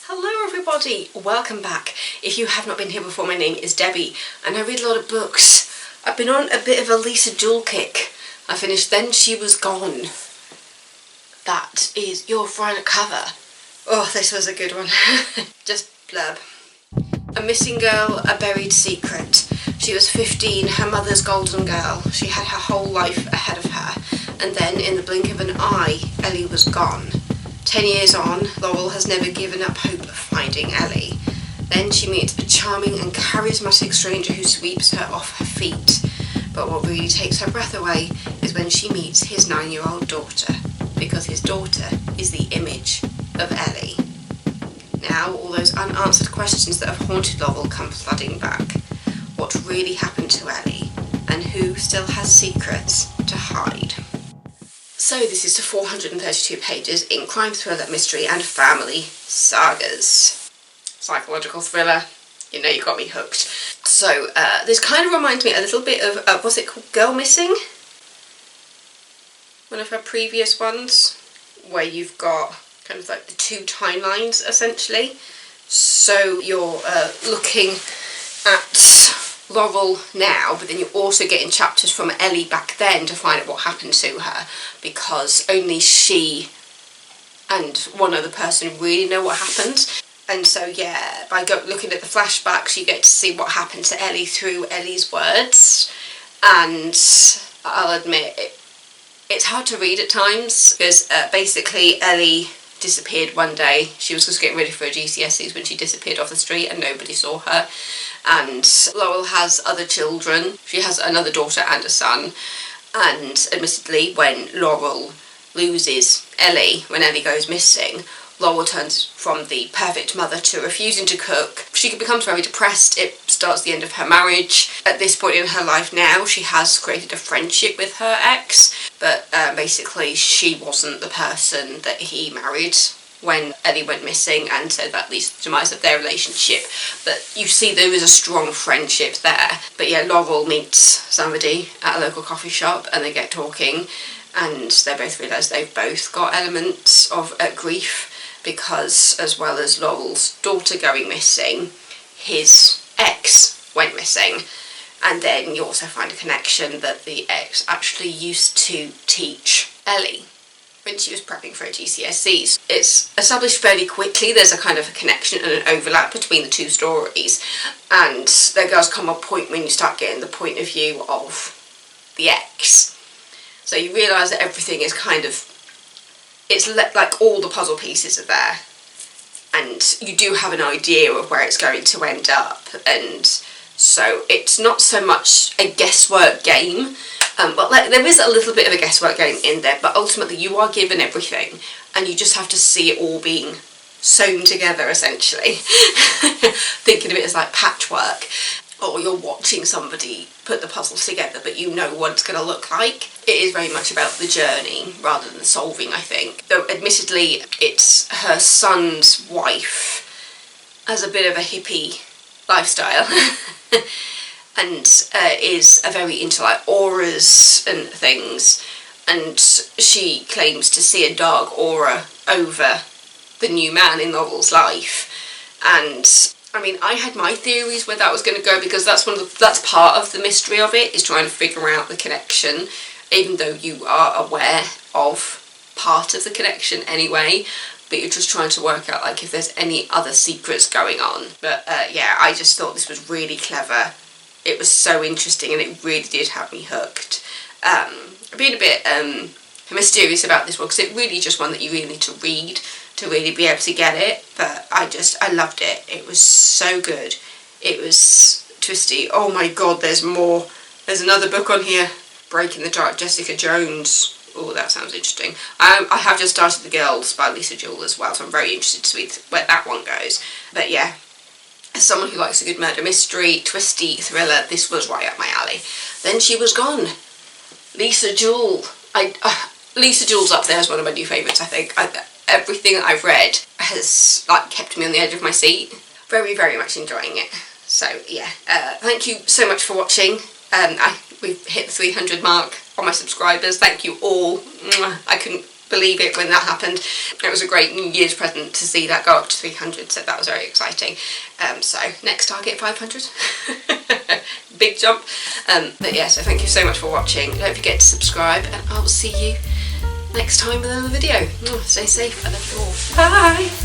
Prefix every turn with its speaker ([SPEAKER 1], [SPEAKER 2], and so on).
[SPEAKER 1] Hello everybody, welcome back. If you have not been here before, my name is Debbie and I read a lot of books. I've been on a bit of a Lisa Jewell kick. I finished Then She Was Gone. That is your front cover. Oh, this was a good one. Just blurb. A missing girl, a buried secret. She was 15, her mother's golden girl. She had her whole life ahead of her. And then, in the blink of an eye, Ellie was gone. 10 years on, Laurel has never given up hope of finding Ellie. Then she meets a charming and charismatic stranger who sweeps her off her feet. But what really takes her breath away is when she meets his 9-year-old daughter, because his daughter is the image of Ellie. Now, all those unanswered questions that have haunted Laurel come flooding back. What really happened to Ellie, and who still has secrets to hide? So this is 432 pages in crime, thriller, mystery and family sagas. Psychological thriller, you know you got me hooked. So this kind of reminds me a little bit of, what's it called, Girl Missing? One of her previous ones, where you've got kind of like the two timelines essentially. So you're looking at Laurel now, but then you're also getting chapters from Ellie back then to find out what happened to her, because only she and one other person really know what happened. And so yeah, by looking at the flashbacks, you get to see what happened to Ellie through Ellie's words. And I'll admit, it's hard to read at times, because basically Ellie disappeared one day. She was just getting ready for her GCSEs when she disappeared off the street and nobody saw her. And Laurel has other children. She has another daughter and a son. And admittedly, when Laurel loses Ellie, when Ellie goes missing, Laurel turns from the perfect mother to refusing to cook. She becomes very depressed. It starts the end of her marriage. At this point in her life now, she has created a friendship with her ex, but basically she wasn't the person that he married when Ellie went missing, and so that leads to the demise of their relationship. But you see there is a strong friendship there. But yeah, Laurel meets somebody at a local coffee shop and they get talking, and they both realise they've both got elements of grief, because as well as Laurel's daughter going missing, his ex went missing. And then you also find a connection that the ex actually used to teach Ellie when she was prepping for her GCSEs. It's established fairly quickly. There's a kind of a connection and an overlap between the two stories, and there does come a point when you start getting the point of view of the ex. So you realise that everything is kind of, it's like all the puzzle pieces are there, and you do have an idea of where it's going to end up. And so it's not so much a guesswork game, but there is a little bit of a guesswork game in there, but ultimately you are given everything and you just have to see it all being sewn together essentially. Thinking of it as like patchwork, or you're watching somebody put the puzzles together but you know what it's going to look like. It is very much about the journey rather than the solving, I think. Though admittedly it's her son's wife has a bit of a hippie lifestyle and is very into like auras and things, and she claims to see a dark aura over the new man in Laurel's life. And I mean, I had my theories where that was going to go, because that's part of the mystery of it, is trying to figure out the connection, even though you are aware of part of the connection anyway, but you're just trying to work out like if there's any other secrets going on. But yeah, I just thought this was really clever. It was so interesting and it really did have me hooked. I've been a bit mysterious about this one, because it really is just one that you really need to read to really be able to get it, but I loved it. It was so good. It was twisty. Oh my god, there's more. There's another book on here, Break in the Dark, Jessica Jones. Oh, that sounds interesting. I have just started The Girls by Lisa Jewell as well, so I'm very interested to see where that one goes. But yeah, as someone who likes a good murder mystery, twisty thriller, this was right up my alley. Then She Was Gone. Lisa Jewell. Lisa Jewell's up there as one of my new favourites, I think. Everything I've read has like kept me on the edge of my seat. Very, very much enjoying it. So yeah, thank you so much for watching. We've hit the 300 mark on my subscribers. Thank you all. I couldn't believe it when that happened. It was a great New Year's present to see that go up to 300, so that was very exciting. So next target 500. Big jump. But yeah, so thank you so much for watching. Don't forget to subscribe, and I will see you next time with another video. Stay safe. I love you all. Bye.